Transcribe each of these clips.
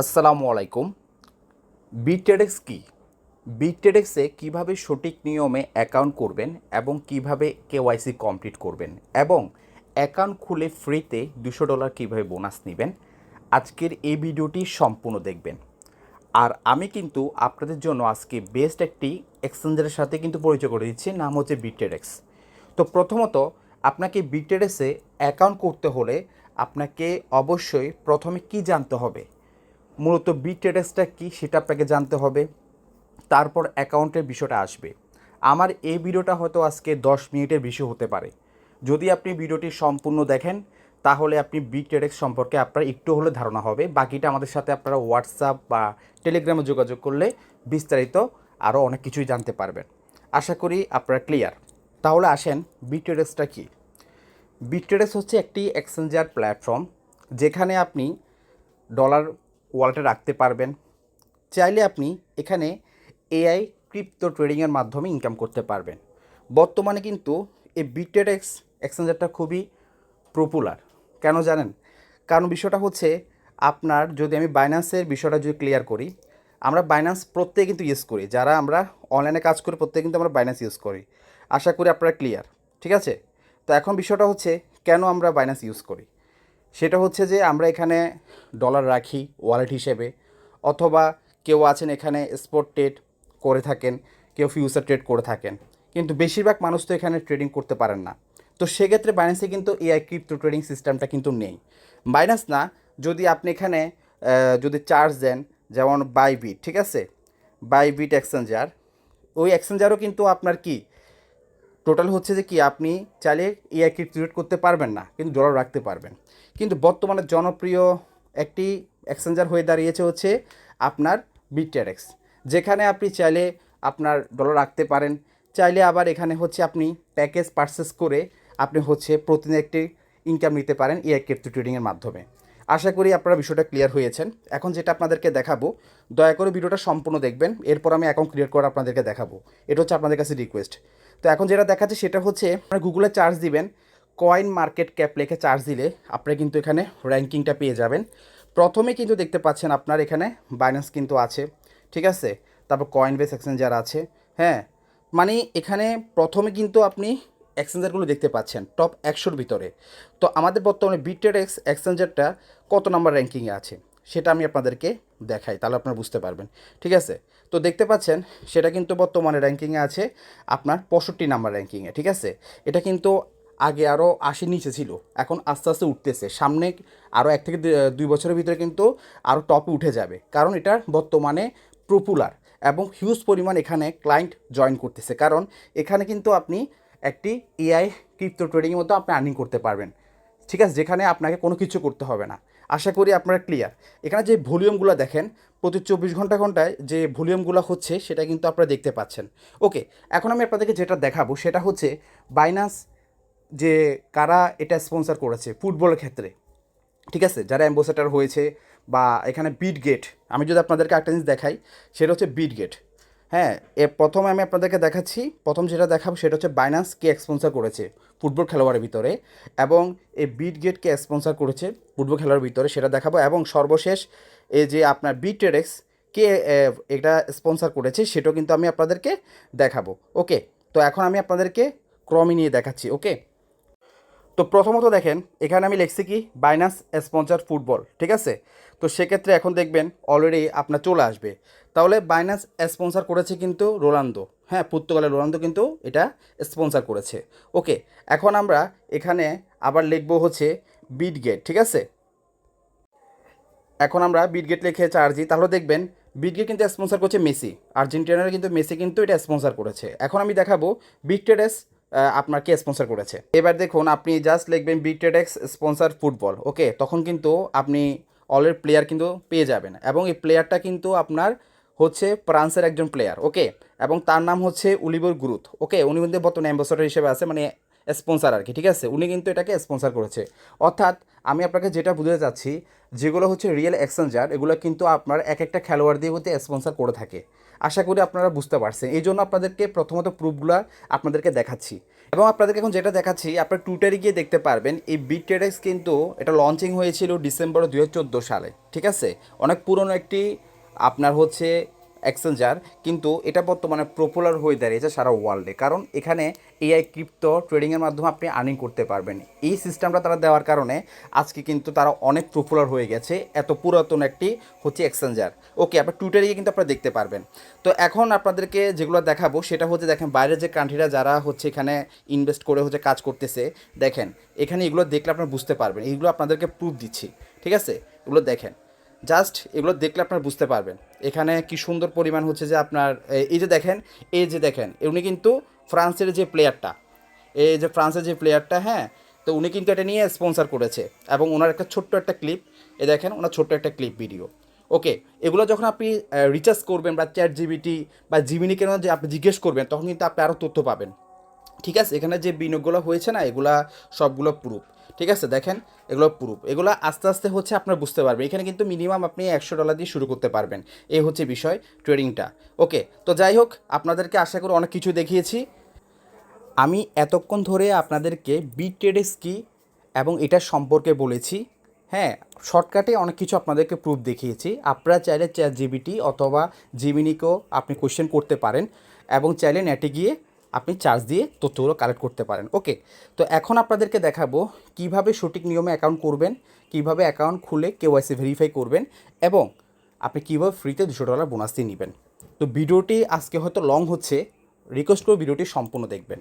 আসসালামু আলাইকুম। বিট্রেডেক্স কি? বিট্রেডেক্সে কীভাবে সঠিক নিয়মে অ্যাকাউন্ট করবেন এবং কিভাবে কেওয়াইসি কমপ্লিট করবেন এবং অ্যাকাউন্ট খুলে ফ্রিতে $200 কীভাবে বোনাস নেবেন, আজকের এই ভিডিওটি সম্পূর্ণ দেখবেন। আর আমি কিন্তু আপনাদের জন্য আজকে বেস্ট একটি এক্সচেঞ্জারের সাথে কিন্তু পরিচয় করে দিচ্ছি, নাম হচ্ছে বিট্রেডেক্স। তো প্রথমত আপনাকে বিট্রেডেক্সে অ্যাকাউন্ট করতে হলে আপনাকে অবশ্যই প্রথমে কি জানতে হবে, মূলত বিট্রেডেক্সটা কী সেটা আপনাকে জানতে হবে। তারপর অ্যাকাউন্টের বিষয়টা আসবে। আমার এই ভিডিওটা হয়তো আজকে 10 মিনিটের বেশি হতে পারে। যদি আপনি ভিডিওটি সম্পূর্ণ দেখেন তাহলে আপনি বিট্রেডেক্স সম্পর্কে আপনার একটু হলে ধারণা হবে। বাকিটা আমাদের সাথে আপনারা হোয়াটসঅ্যাপ বা টেলিগ্রামে যোগাযোগ করলে বিস্তারিত আরও অনেক কিছুই জানতে পারবেন। আশা করি আপনারা ক্লিয়ার। তাহলে আসেন, বিট্রেডেক্সটা কী? বিট্রেডেক্স হচ্ছে একটি এক্সচেঞ্জার প্ল্যাটফর্ম, যেখানে আপনি ডলার ওয়ালেটে রাখতে পারবেন। চাইলে আপনি এখানে এআই ক্রিপ্টো ট্রেডিংয়ের মাধ্যমে ইনকাম করতে পারবেন। বর্তমানে কিন্তু এই বিট্রেডেক্স এক্সচেঞ্জারটা খুবই পপুলার। কেন জানেন? কারণ বিষয়টা হচ্ছে, আপনার যদি আমি বাইন্যান্সের বিষয়টা যদি ক্লিয়ার করি, আমরা বাইন্যান্স প্রত্যেকে কিন্তু ইউজ করি। যারা আমরা অনলাইনে কাজ করি প্রত্যেকে কিন্তু আমরা বাইন্যান্স ইউজ করি। আশা করি আপনারা ক্লিয়ার, ঠিক আছে? তো এখন বিষয়টা হচ্ছে, কেন আমরা বাইন্যান্স ইউজ করি? সেটা হচ্ছে যে আমরা এখানে ডলার রাখি ওয়ালেট হিসেবে, অথবা কেউ আছেন এখানে স্পট ট্রেড করে থাকেন, কেউ ফিউচার ট্রেড করে থাকেন, কিন্তু বেশিরভাগ মানুষ তো এখানে ট্রেডিং করতে পারেন না। তো সেক্ষেত্রে বাইন্যান্সে কিন্তু এআই ক্রিপ্টো ট্রেডিং সিস্টেমটা কিন্তু নেই। বাইন্যান্স না, যদি আপনি এখানে যদি চার্জ দেন, যেমন বাইবিট, ঠিক আছে, বাইবিট এক্সচেঞ্জার, ওই এক্সচেঞ্জারও কিন্তু আপনার কি টোটাল হচ্ছে যে কি, আপনি চাইলে এআইকে ক্রিয়েট করতে পারবেন না, কিন্তু ডলার রাখতে পারবেন। কিন্তু বর্তমানে জনপ্রিয় একটি এক্সচেঞ্জার হয়ে দাঁড়িয়েছে হচ্ছে আপনার বিট্রেডেক্স, যেখানে আপনি চাইলে আপনার ডলার রাখতে পারেন, চাইলে আবার এখানে হচ্ছে আপনি প্যাকেজ পারচেস করে আপনি হচ্ছে প্রতিদিন একটি ইনকাম নিতে পারেন এআই ক্রিপ্টো ট্রেডিংয়ের মাধ্যমে। আশা করি আপনারা বিষয়টা ক্লিয়ার হয়েছেন। এখন যেটা আপনাদেরকে দেখাবো, দয়া করে ভিডিওটা সম্পূর্ণ দেখবেন, এরপর আমি অ্যাকাউন্ট ক্রিয়েট করে আপনাদেরকে দেখাবো। এটা হচ্ছে আপনাদের কাছে রিকোয়েস্ট। তো এখন যেটা দেখাচ্ছে সেটা হচ্ছে, আপনারা গুগলে চার্জ দিবেন, কয়েন মার্কেট ক্যাপ লিখে চার্জ দিলে আপনারা কিন্তু এখানে র্যাঙ্কিংটা পেয়ে যাবেন। প্রথমে কিন্তু দেখতে পাচ্ছেন আপনার এখানে বাইন্যান্স কিন্তু আছে, ঠিক আছে, তারপর কয়েনবেস এক্সচেঞ্জার আছে। হ্যাঁ, মানে এখানে প্রথমে কিন্তু আপনি এক্সচেঞ্জারগুলো দেখতে পাচ্ছেন টপ 100-র ভিতরে। তো আমাদের বর্তমানে বিট্রেডেক্স এক্সচেঞ্জারটা কত নাম্বার র্যাঙ্কিংয়ে আছে সেটা আমি আপনাদেরকে দেখাই, তাহলে আপনারা বুঝতে পারবেন, ঠিক আছে? তো দেখতে পাচ্ছেন সেটা কিন্তু বর্তমানে র্যাঙ্কিংয়ে আছে আপনার 65 নাম্বার র্যাঙ্কিংয়ে, ঠিক আছে। এটা কিন্তু আগে আরও 80 নিচে ছিল, এখন আস্তে আস্তে উঠতেছে। সামনে আরও 1 থেকে 2 বছরের ভিতরে কিন্তু আরও টপে উঠে যাবে, কারণ এটা বর্তমানে পপুলার এবং হিউজ পরিমাণ এখানে ক্লায়েন্ট জয়েন করতেছে। কারণ এখানে কিন্তু আপনি একটি এআই ক্রিপ্টো ট্রেডিংয়ের মতো আপনি আর্নিং করতে পারবেন, ঠিক আছে, যেখানে আপনাকে কোনো কিছু করতে হবে না। আশা করি আপনারা ক্লিয়ার। এখানে যে ভলিউমগুলো দেখেন, প্রতি 24 ঘন্টায় যে ভলিউমগুলো হচ্ছে সেটা কিন্তু আপনারা দেখতে পাচ্ছেন। ওকে, এখন আমি আপনাদেরকে যেটা দেখাবো সেটা হচ্ছে বাইন্যান্স যে কারা এটা স্পন্সর করেছে ফুটবলের ক্ষেত্রে, ঠিক আছে, যারা অ্যাম্বাসেডর হয়েছে, বা এখানে বিটগেট। আমি যদি আপনাদেরকে একটা জিনিস দেখাই, সেটা হচ্ছে বিটগেট। হ্যাঁ, প্রথমে আমি আপনাদেরকে দেখাচ্ছি, প্রথম যেটা দেখাবো সেটা হচ্ছে বাইন্যান্স কে স্পন্সর করেছে ফুটবল খেলোয়াড়ের ভিতরে, এবং এই বিটগেটকে স্পন্সর করেছে ফুটবল খেলোয়াড়ের ভিতরে, সেটা দেখাবো। এবং সর্বশেষ এই যে আপনার বিট্রেডেক্স কে এটা স্পন্সর করেছে সেটাও কিন্তু আমি আপনাদেরকে দেখাবো। ওকে, তো এখন আমি আপনাদেরকে ক্রমে নিয়ে দেখাচ্ছি। ওকে, তো প্রথমত দেখেন এখানে আমি লিখছি কি, বাইন্যান্স স্পন্সর ফুটবল, ঠিক আছে। তো সেক্ষেত্রে এখন দেখবেন অলরেডি আপনার চলে আসবে। তাহলে বাইন্যান্স স্পন্সর করেছে কিন্তু রোনালদো, হ্যাঁ, পর্তুগালের রোনালদো কিন্তু এটা স্পন্সর করেছে। ওকে, এখন আমরা এখানে আবার লিখবো হচ্ছে বিটগেট, ঠিক আছে। এখন আমরা বিটগেট লিখে চার্জ দিই, তাহলে দেখবেন বিটগেট কিন্তু স্পন্সর করছে মেসি, আর্জেন্টিনার কিন্তু মেসি কিন্তু এটা স্পন্সর করেছে। এখন আমি দেখাবো বিট্রেডেক্স আপনার কে স্পন্সর করেছে। এবার দেখুন, আপনি জাস্ট লিখবেন বিট্রেডেক্স স্পন্সর ফুটবল, ওকে, তখন কিন্তু আপনি অলরেডি প্লেয়ার কিন্তু পেয়ে যাবেন, এবং এই প্লেয়ারটা কিন্তু আপনার হচ্ছে ফ্রান্সের একজন প্লেয়ার, ওকে, এবং তার নাম হচ্ছে অলিভার গ্রুথ। ওকে, উনি কিন্তু বর্তমানে অ্যাম্বাসেডর হিসেবে আছে, মানে স্পন্সর আর কি, ঠিক আছে, উনি কিন্তু এটাকে স্পন্সর করেছে। অর্থাৎ আমি আপনাকে যেটা বুঝতে চাচ্ছি, যেগুলো হচ্ছে রিয়েল এক্সচেঞ্জার, এগুলো কিন্তু আপনার এক একটা খেলোয়াড় দিয়ে হতে স্পন্সর করে থাকে। আশা করি আপনারা বুঝতে পারছেন, এই জন্য আপনাদেরকে প্রথমত প্রুফগুলো আপনাদেরকে দেখাচ্ছি। এবং আপনাদেরকে এখন যেটা দেখাচ্ছি আপনার টুইটারে গিয়ে দেখতে পারবেন এই বিটটেডেক্স কিন্তু এটা লঞ্চিং হয়েছিল ডিসেম্বর 2014 সালে, ঠিক আছে। অনেক পুরনো একটি আপনার হচ্ছে এক্সচেঞ্জার, কিন্তু এটা বর্তমানে পপুলার হয়ে দাঁড়িয়েছে সারা ওয়ার্ল্ডে, কারণ এখানে এআই ক্রিপ্টো ট্রেডিংয়ের মাধ্যমে আপনি আর্নিং করতে পারবেন। এই সিস্টেমটা তারা দেওয়ার কারণে আজকে কিন্তু তারা অনেক পপুলার হয়ে গেছে, এত পুরাতন একটি হচ্ছে এক্সচেঞ্জার। ওকে, আপনার টুইটারে গিয়ে কিন্তু আপনারা দেখতে পারবেন। তো এখন আপনাদেরকে যেগুলো দেখাবো সেটা হচ্ছে দেখেন বাইরের যে কান্ট্রিরা যারা হচ্ছে এখানে ইনভেস্ট করে হচ্ছে কাজ করতেছে, দেখেন এখানে এগুলো দেখলে আপনারা বুঝতে পারবেন, এইগুলো আপনাদেরকে প্রুফ দিচ্ছি, ঠিক আছে। এগুলো দেখেন, জাস্ট এগুলো দেখলে আপনারা বুঝতে পারবেন এখানে কি সুন্দর পরিমাণ হচ্ছে যে আপনার এই যে দেখেন, এই যে দেখেন উনি কিন্তু ফ্রান্সের যে প্লেয়ারটা, এই যে ফ্রান্সের যে প্লেয়ারটা, হ্যাঁ, তো উনি কিন্তু এটা নিয়ে স্পন্সর করেছে এবং ওনার একটা ছোট্ট একটা ক্লিপ, এ দেখেন ওনার ছোট্ট একটা ক্লিপ ভিডিও। ওকে, এগুলো যখন আপনি রিচার্জ করবেন বা চ্যাট জিবিটি বা জিমিনিকে যে আপনি জিজ্ঞেস করবেন তখন কিন্তু আপনি আরও তথ্য পাবেন, ঠিক আছে। এখানে যে বিনিয়োগগুলো হয়েছে না, এগুলা সবগুলো প্রুফ, ঠিক আছে। দেখেন এগুলো প্রুফ, এগুলো আস্তে আস্তে হচ্ছে আপনার বুঝতে পারবেন। এখানে কিন্তু মিনিমাম আপনি $100 দিয়ে শুরু করতে পারবেন, এই হচ্ছে বিষয় ট্রেডিংটা। ওকে, তো যাই হোক আপনাদেরকে আশা করি অনেক কিছু দেখিয়েছি। আমি এতক্ষণ ধরে আপনাদেরকে বিটটেডেক্স কী এবং এটার সম্পর্কে বলেছি, হ্যাঁ, শর্টকাটে অনেক কিছু আপনাদেরকে প্রুফ দেখিয়েছি। আপনারা চাইলে চ্যাট জিবিটি অথবা জিমিনিকেও আপনি কোয়েশ্চেন করতে পারেন এবং চাইলে নেটে গিয়ে আপনি চার্জ দিয়ে তথ্যগুলো কালেক্ট করতে পারেন। ওকে, তো এখন আপনাদেরকে দেখাবো কিভাবে সঠিক নিয়মে অ্যাকাউন্ট করবেন, কিভাবে অ্যাকাউন্ট খুলে কেওয়াইসি ভেরিফাই করবেন এবং আপনি কীভাবে ফ্রিতে $200 বোনাস দিয়ে নেবেন। তো ভিডিওটি আজকে হয়তো লং হচ্ছে, রিকোয়েস্ট করে ভিডিওটি সম্পূর্ণ দেখবেন।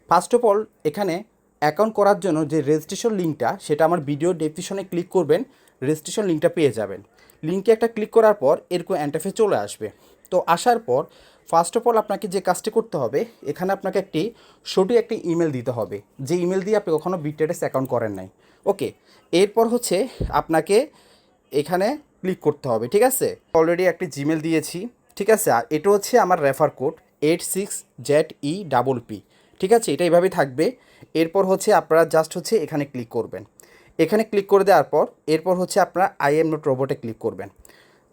ফার্স্ট অফ অল এখানে অ্যাকাউন্ট করার জন্য যে রেজিস্ট্রেশন লিঙ্কটা, সেটা আমার ভিডিও ডেসক্রিপশনে ক্লিক করবেন, রেজিস্ট্রেশন লিঙ্কটা পেয়ে যাবেন। লিঙ্কে একটা ক্লিক করার পর এরকম ইন্টারফেস চলে আসবে। তো আসার পর ফার্স্ট অফ অল আপনাকে যে কাজটি করতে হবে, এখানে আপনাকে একটি সঠিক একটি ইমেল দিতে হবে, যে ইমেল দিয়ে আপনি কখনও বিটটেডেক্স অ্যাকাউন্ট করেন নাই। ওকে, এরপর হচ্ছে আপনাকে এখানে ক্লিক করতে হবে, ঠিক আছে। অলরেডি একটি জিমেল দিয়েছি, ঠিক আছে। আর এটা হচ্ছে আমার রেফার কোড 86ZEPP, ঠিক আছে। এটা এইভাবেই থাকবে। এরপর হচ্ছে আপনারা জাস্ট হচ্ছে এখানে ক্লিক করবেন। এখানে ক্লিক করে দেওয়ার পর এরপর হচ্ছে আপনারা আই এম নট রোবটে ক্লিক করবেন।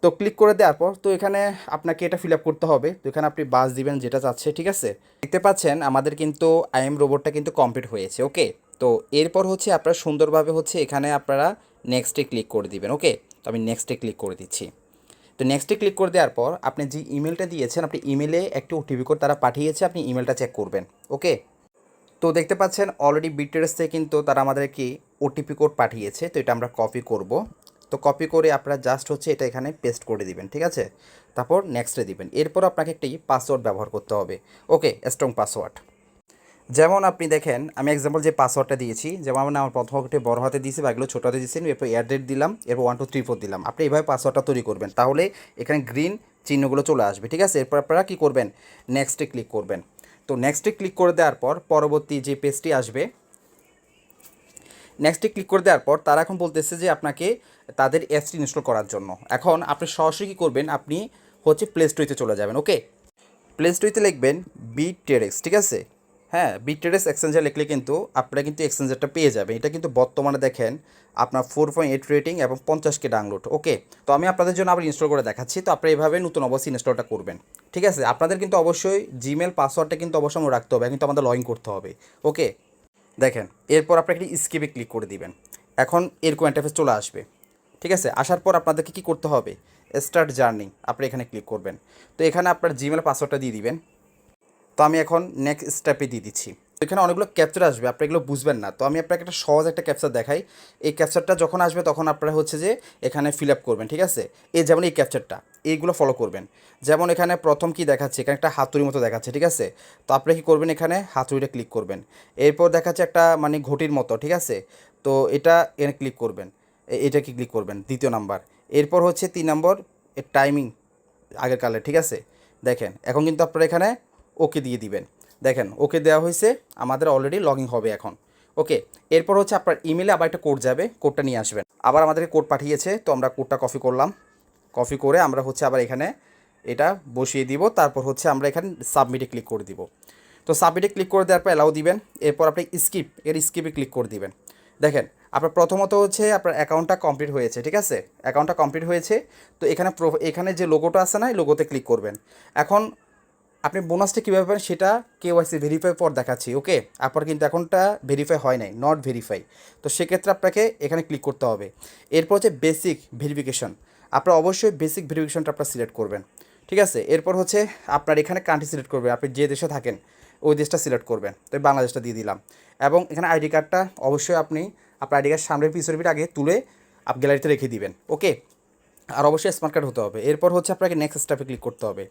তো ক্লিক করে দেওয়ার পর তো এখানে আপনাকে এটা ফিল আপ করতে হবে। তো এখানে আপনি বাস দিবেন যেটা চাচ্ছে, ঠিক আছে। দেখতে পাচ্ছেন আমাদের কিন্তু আই এম রোবটটা কিন্তু কমপ্লিট হয়েছে। ওকে, তো এরপর হচ্ছে আপনারা সুন্দরভাবে হচ্ছে এখানে আপনারা নেক্সটে ক্লিক করে দিবেন। ওকে, তো আমি নেক্সটে ক্লিক করে দিচ্ছি। তো নেক্সটে ক্লিক করে দেওয়ার পর আপনি যে ইমেলটা দিয়েছেন, আপনি ইমেলে একটি ওটিপি কোড তারা পাঠিয়েছে, আপনি ইমেলটা চেক করবেন। ওকে, তো দেখতে পাচ্ছেন অলরেডি বিটটেডেক্স থেকে কিন্তু তারা আমাদেরকে ওটিপি কোড পাঠিয়েছে। তো এটা আমরা কপি করব। তো কপি করে আপনারা জাস্ট হচ্ছে এটা এখানে পেস্ট করে দিবেন, ঠিক আছে। তারপর নেক্সটে দিবেন। এরপর আপনাকে একটি পাসওয়ার্ড ব্যবহার করতে হবে। ওকে, স্ট্রং পাসওয়ার্ড। যেমন আপনি দেখেন আমি এক্সাম্পল যে পাসওয়ার্ডটা দিয়েছি, যেমন আমার প্রথম একটা বড় হাতে দিয়েছি বা এগুলো ছোটো হাতে দিয়েছি, এরপর এয়ারডেট দিলাম, এরপর 1 2 3 4 দিলাম। আপনি এইভাবে পাসওয়ার্ডটা তৈরি করবেন, তাহলে এখানে গ্রিন চিহ্নগুলো চলে আসবে, ঠিক আছে। এরপর আপনারা কী করবেন, নেক্সটে ক্লিক করবেন। তো নেক্সটে ক্লিক করে দেওয়ার পর পরবর্তী যে পেজটি আসবে, নেক্সটে ক্লিক করে দেওয়ার পর তারা এখন বলতেছে যে আপনাকে তাদের অ্যাপসটি ইনস্টল করার জন্য। এখন আপনি সরাসরি কী করবেন, আপনি হচ্ছে প্লে স্টোরিতে চলে যাবেন। ওকে, প্লে স্টোরিতে লিখবেন বিটটেডেক্স, ঠিক আছে। হ্যাঁ, বিটটেডেক্স এক্সচেঞ্জার লিখলে কিন্তু আপনারা কিন্তু এক্সচেঞ্জারটা পেয়ে যাবেন। এটা কিন্তু বর্তমানে দেখেন আপনার 4.8 রেটিং এবং 50K ডাউনলোড। ওকে, তো আমি আপনাদের জন্য আবার ইনস্টল করে দেখাচ্ছি। তো আপনারা এইভাবে নতুন অবশ্যই ইনস্টলটা করবেন, ঠিক আছে। আপনাদের কিন্তু অবশ্যই জিমেল পাসওয়ার্ডটা কিন্তু অবশ্যই মনে রাখতে হবে, কিন্তু আমাদের লগ ইন করতে হবে। ওকে, দেখেন এরপর আপনি একটি স্কিপে ক্লিক করে দিবেন। এখন এরকম ইন্টারফেস চলে আসবে, ঠিক আছে। আসার পর আপনাদেরকে কী করতে হবে, স্টার্ট জার্নি, আপনি এখানে ক্লিক করবেন। তো এখানে আপনার জিমেল পাসওয়ার্ডটা দিয়ে দিবেন। তো আমি এখন নেক্সট স্টেপে দিয়ে দিচ্ছি। এখানে অনেকগুলো ক্যাপচার আসবে, আপনি এগুলো বুঝবেন না। তো আমি আপনাকে একটা সহজ একটা ক্যাপচার দেখাই। এই ক্যাপচারটা যখন আসবে তখন আপনারা হচ্ছে যে এখানে ফিল আপ করবেন, ঠিক আছে। এই যেমন এই ক্যাপচারটা, এইগুলো ফলো করবেন। যেমন এখানে প্রথম কি দেখাচ্ছে, এখানে একটা হাতুড়ির মতো দেখাচ্ছে, ঠিক আছে। তো আপনি কী করবেন, এখানে হাতুড়িটা ক্লিক করবেন। এরপর দেখাচ্ছে একটা মানে ঘটির মতো, ঠিক আছে। তো এটা এখানে ক্লিক করবেন, এটা কি ক্লিক করবেন দ্বিতীয় নাম্বার। এরপর হচ্ছে 3 নম্বর টাইমিং আগের কালে, ঠিক আছে। দেখেন এখন কিন্তু আপনারা এখানে ওকে দিয়ে দিবেন। দেখেন ওকে দেওয়া হয়েছে, আমাদের অলরেডি লগ ইন হবে এখন। ওকে, এরপর হচ্ছে আপনার ইমেলে আবার একটা কোড যাবে, কোডটা নিয়ে আসবেন। আবার আমাদেরকে কোড পাঠিয়েছে, তো আমরা কোডটা কপি করলাম। কপি করে আমরা হচ্ছে আবার এখানে এটা বসিয়ে দিব। তারপর হচ্ছে আমরা এখানে সাবমিটে ক্লিক করে দিব। তো সাবমিটে ক্লিক করে দেওয়ার পর অ্যালাউ দিবেন। এরপর আপনি স্কিপে ক্লিক করে দিবেন। দেখেন আপনার প্রথমত হচ্ছে আপনার অ্যাকাউন্টটা কমপ্লিট হয়েছে, ঠিক আছে। অ্যাকাউন্টটা কমপ্লিট হয়েছে। তো এখানে এখানে যে লোগোটা আছে না, এই লোগোতে ক্লিক করবেন। এখন আপনি বোনাসটা কীভাবে পাবেন সেটা কেওয়াইসি ভেরিফাই পর দেখাচ্ছি। ওকে, আপনার কিন্তু এখনটা ভেরিফাই হয় নাই, নট ভেরিফাই। তো সেক্ষেত্রে আপনাকে এখানে ক্লিক করতে হবে। এরপর হচ্ছে বেসিক ভেরিফিকেশন, আপনার অবশ্যই বেসিক ভেরিফিকেশনটা আপনার সিলেক্ট করবেন। ঠিক আছে, এরপর হচ্ছে আপনার এখানে কান্ট্রি সিলেক্ট করবেন, আপনি যে দেশে থাকেন ওই দেশটা সিলেক্ট করবেন। তো আমি বাংলাদেশটা দিয়ে দিলাম। এবং এখানে আইডি কার্ডটা অবশ্যই আপনি আপনার আইডি কার্ড সামনের পিছনের পিঠ আগে তুলে গ্যালারিতে রেখে দিবেন। ওকে, আর অবশ্যই স্মার্ট কার্ড হতে হবে। এরপর হচ্ছে আপনাকে নেক্সট স্টেপে ক্লিক করতে হবে।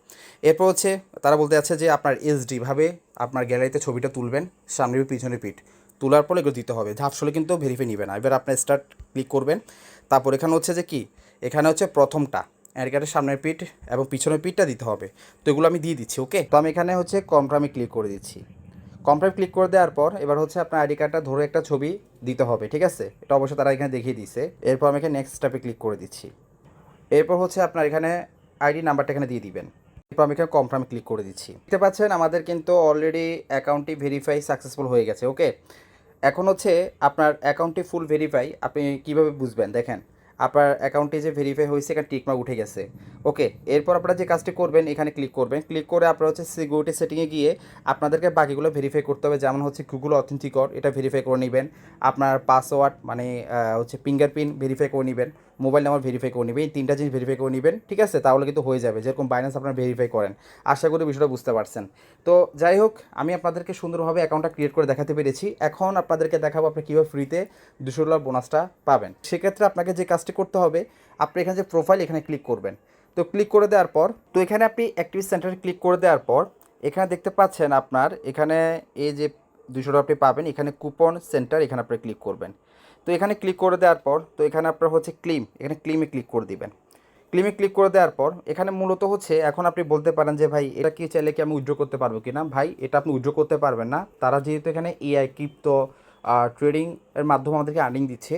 এরপর হচ্ছে তারা বলতে যাচ্ছে যে আপনার এইচডিভাবে আপনার গ্যালারিতে ছবিটা তুলবেন, সামনের পিছনের পিঠ তোলার পর এগুলো দিতে হবে। ঝাপসলে কিন্তু ভেরিফাই নেবে না। এবার আপনার স্টার্ট ক্লিক করবেন। তারপর এখানে হচ্ছে যে কি, এখানে হচ্ছে প্রথমটা আইডি কার্ডের সামনের পিঠ এবং পিছনের পিঠটা দিতে হবে। তো এগুলো আমি দিয়ে দিচ্ছি। ওকে, তো আমি এখানে হচ্ছে কনফার্মে ক্লিক করে দিচ্ছি। কনফার্ম ক্লিক করে দেওয়ার পর এবার হচ্ছে আপনার আইডি কার্ডটা ধরে একটা ছবি দিতে হবে। ঠিক আছে, এটা অবশ্যই তারা এখানে দেখিয়ে দিচ্ছে। এরপর আমি এখানে নেক্সট স্টেপে ক্লিক করে দিচ্ছি। এরপর হচ্ছে আপনার এখানে আইডি নাম্বারটা এখানে দিয়ে দিবেন। এরপর আমি এখানে কনফার্মে ক্লিক করে দিচ্ছি। দেখতে পাচ্ছেন আমাদের কিন্তু অলরেডি অ্যাকাউন্টটি ভেরিফাই সাকসেসফুল হয়ে গেছে। ওকে, এখন হচ্ছে আপনার অ্যাকাউন্টটি ফুল ভেরিফাই আপনি কীভাবে বুঝবেন, দেখেন আপনার অ্যাকাউন্টে যে ভেরিফাই হয়েছে এখানে টিকমার্ক উঠে গেছে। ওকে, এরপর আপনারা যে কাজটি করবেন এখানে ক্লিক করবেন। ক্লিক করে আপনারা হচ্ছে সিকিউরিটি সেটিংয়ে গিয়ে আপনাদেরকে বাকিগুলো ভেরিফাই করতে হবে। যেমন হচ্ছে গুগল অথেন্টিকর, এটা ভেরিফাই করে নেবেন। আপনার পাসওয়ার্ড মানে হচ্ছে ফিঙ্গারপ্রিন্ট ভেরিফাই করে নেবেন, মোবাইল নাম্বার ভেরিফাই করে নেবেন। এই তিনটা জিনিস ভেরিফাই করে নেবেন। ঠিক আছে, তাহলে কিন্তু হয়ে যাবে। যেরকম বাইন্যান্স আপনারা ভেরিফাই করেন। আশা করি বিষয়টা বুঝতে পারছেন। তো যাই হোক, আমি আপনাদেরকে সুন্দরভাবে অ্যাকাউন্টটা ক্রিয়েট করে দেখাতে পেরেছি। এখন আপনাদেরকে দেখাবো আপনি কীভাবে ফ্রিতে $200 বোনাসটা পাবেন। সেক্ষেত্রে আপনাকে যে কাজটি করতে হবে, আপনি এখানে যে প্রোফাইল এখানে ক্লিক করবেন। তো ক্লিক করে দেওয়ার পর তো এখানে আপনি অ্যাক্টিভ সেন্টারে ক্লিক করে দেওয়ার পর এখানে দেখতে পাচ্ছেন আপনার এখানে এই যে $200 আপনি পাবেন, এখানে কুপন সেন্টার, এখানে আপনি ক্লিক করবেন। তো এখানে ক্লিক করে দেওয়ার পর তো এখানে আপনার হচ্ছে ক্লেম, এখানে ক্লেমে ক্লিক করে দিবেন। ক্লেমে ক্লিক করে দেওয়ার পর এখানে মূলত হচ্ছে এখন আপনি বলতে পারেন যে ভাই এটা কি চাইলে কি আমি উইথড্র করতে পারবো কি না। ভাই এটা আপনি উইথড্র করতে পারবেন না। তারা যেহেতু এখানে এআই ক্রিপ্টো ট্রেডিং এর মাধ্যমে আমাদেরকে আর্নিং দিচ্ছে,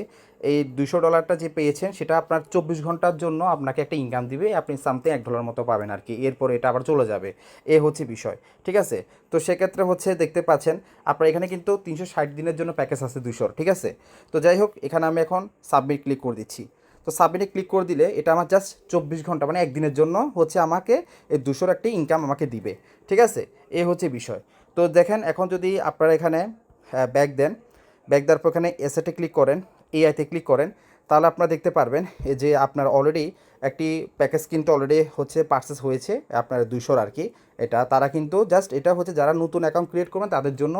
এই $200 যে পেয়েছেন সেটা আপনার 24 ঘন্টার জন্য আপনাকে একটা ইনকাম দিবে। আপনি সামথিং $1 মতো পাবেন আর কি। এরপর এটা আবার চলে যাবে, এ হচ্ছে বিষয়। ঠিক আছে, তো সেক্ষেত্রে হচ্ছে দেখতে পাচ্ছেন আপনার এখানে কিন্তু 360 দিনের জন্য প্যাকেজ আছে 200। ঠিক আছে, তো যাই হোক এখানে আমি এখন সাবমিট ক্লিক করে দিচ্ছি। তো সাবমিটে ক্লিক করে দিলে এটা আমার জাস্ট 24 ঘন্টা মানে একদিনের জন্য হচ্ছে আমাকে এই 200 একটি ইনকাম আমাকে দিবে। ঠিক আছে, এ হচ্ছে বিষয়। তো দেখেন এখন যদি আপনারা এখানে ব্যাক দেন, ব্যাক দেওয়ার পর এখানে এসেটে ক্লিক করেন, এআইতে ক্লিক করেন, তাহলে আপনারা দেখতে পারবেন এই যে আপনার অলরেডি একটি প্যাকেজ কিন্তু অলরেডি হচ্ছে পারচেস হয়েছে আপনার 200 আর কি। এটা তারা কিন্তু জাস্ট এটা হচ্ছে যারা নতুন অ্যাকাউন্ট ক্রিয়েট করবেন তাদের জন্য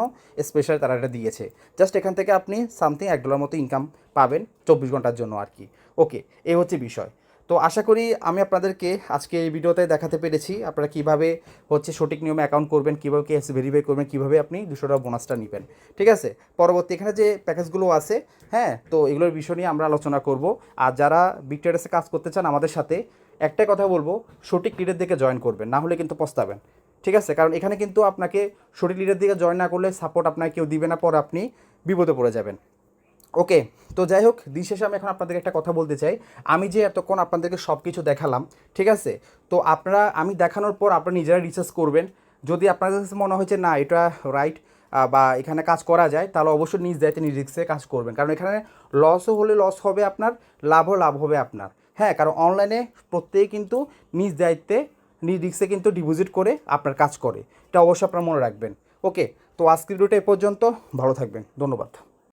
স্পেশাল তারা এটা দিয়েছে। জাস্ট এখান থেকে আপনি সামথিং $1 মতো ইনকাম পাবেন 24 ঘন্টার জন্য আর কি। ওকে, এই হচ্ছে বিষয়। তো আশা করি আমি আপনাদেরকে আজকে এই ভিডিওতে দেখাতে পেরেছি আপনারা কীভাবে হচ্ছে সঠিক নিয়মে অ্যাকাউন্ট করবেন, কীভাবে কেএসসি ভেরিফাই করবেন, কীভাবে আপনি $200 বোনাসটা নেবেন। ঠিক আছে, পরবর্তী এখানে যে প্যাকেজগুলো আছে, হ্যাঁ, তো এগুলোর বিষয় নিয়ে আমরা আলোচনা করব। আর যারা বিগ ট্রেডার্সে কাজ করতে চান আমাদের সাথে, একটাই কথা বলবো, সঠিক লিডের দিকে জয়েন করবেন, না হলে কিন্তু পস্তাবেন। ঠিক আছে, কারণ এখানে কিন্তু আপনাকে সঠিক লিডের দিকে জয়েন না করলে সাপোর্ট আপনাকে কেউ দিবে না, পর আপনি বিপদে পড়ে যাবেন। ওকে, তো যাই হোক দিন শেষে আমি এখন আপনাদেরকে একটা কথা বলতে চাই। আমি যে এতক্ষণ আপনাদেরকে সব কিছু দেখালাম, ঠিক আছে, তো আপনারা আমি দেখানোর পর আপনারা নিজেরা রিসার্চ করবেন। যদি আপনাদের কাছে মনে হয়েছে না এটা রাইট বা এখানে কাজ করা যায়, তাহলে অবশ্যই নিজ দায়িত্বে নিজ রিস্কে কাজ করবেন। কারণ এখানে লসও হলে লস হবে আপনার, লাভও লাভ হবে আপনার। হ্যাঁ, কারণ অনলাইনে প্রত্যেকেই কিন্তু নিজ দায়িত্বে নিজ রিস্কে কিন্তু ডিপোজিট করে আপনার কাজ করে, এটা অবশ্যই আপনারা মনে রাখবেন। ওকে, তো আজকের ভিডিওটা এ পর্যন্ত, ভালো থাকবেন, ধন্যবাদ।